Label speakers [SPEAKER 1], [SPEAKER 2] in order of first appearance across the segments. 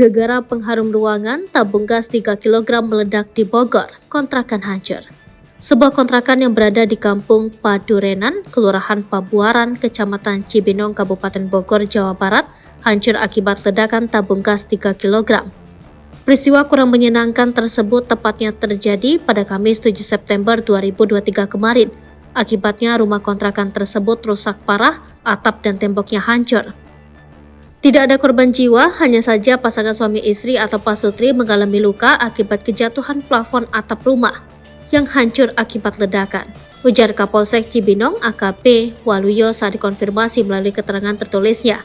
[SPEAKER 1] Gegara pengharum ruangan, tabung gas 3 kg meledak di Bogor, kontrakan hancur. Sebuah kontrakan yang berada di Kampung Padurenan, Kelurahan Pabuaran, Kecamatan Cibinong, Kabupaten Bogor, Jawa Barat, hancur akibat ledakan tabung gas 3 kg. Peristiwa kurang menyenangkan tersebut tepatnya terjadi pada Kamis 7 September 2023 kemarin. Akibatnya rumah kontrakan tersebut rusak parah, atap dan temboknya hancur. Tidak ada korban jiwa, hanya saja pasangan suami istri atau Pak Sutri mengalami luka akibat kejatuhan plafon atap rumah yang hancur akibat ledakan. Ujar Kapolsek Cibinong AKP Waluyo saat dikonfirmasi melalui keterangan tertulisnya.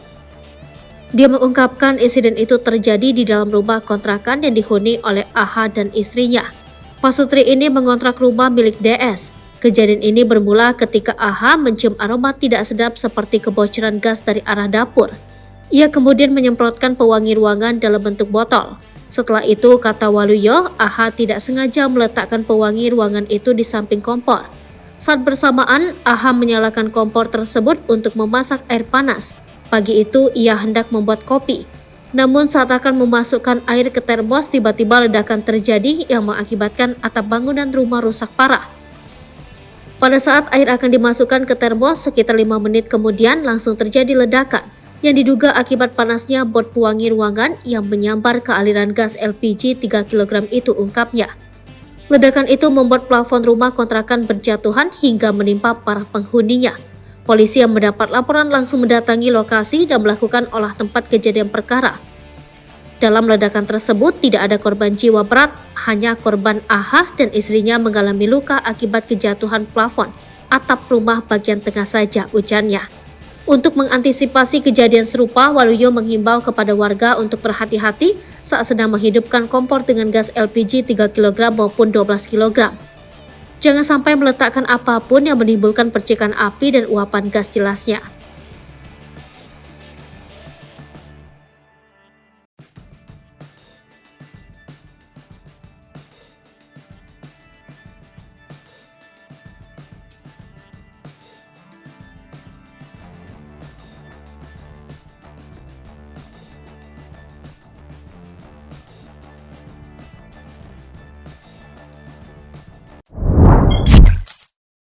[SPEAKER 1] Dia mengungkapkan insiden itu terjadi di dalam rumah kontrakan yang dihuni oleh AH dan istrinya. Pak Sutri ini mengontrak rumah milik DS. Kejadian ini bermula ketika AH mencium aroma tidak sedap seperti kebocoran gas dari arah dapur. Ia kemudian menyemprotkan pewangi ruangan dalam bentuk botol. Setelah itu, kata Waluyo, AH tidak sengaja meletakkan pewangi ruangan itu di samping kompor. Saat bersamaan, AH menyalakan kompor tersebut untuk memasak air panas. Pagi itu, ia hendak membuat kopi. Namun saat akan memasukkan air ke termos, tiba-tiba ledakan terjadi yang mengakibatkan atap bangunan rumah rusak parah. Pada saat air akan dimasukkan ke termos, sekitar 5 menit kemudian langsung terjadi ledakan yang diduga akibat panasnya bot pewangi ruangan yang menyambar ke aliran gas LPG 3 kg itu, ungkapnya. Ledakan itu membuat plafon rumah kontrakan berjatuhan hingga menimpa para penghuninya. Polisi yang mendapat laporan langsung mendatangi lokasi dan melakukan olah tempat kejadian perkara. Dalam ledakan tersebut tidak ada korban jiwa berat, hanya korban AH dan istrinya mengalami luka akibat kejatuhan plafon atap rumah bagian tengah saja, ujarnya. Untuk mengantisipasi kejadian serupa, Waluyo menghimbau kepada warga untuk berhati-hati saat sedang menghidupkan kompor dengan gas LPG 3 kg maupun 12 kg. Jangan sampai meletakkan apapun yang menimbulkan percikan api dan uapan gas, jelasnya.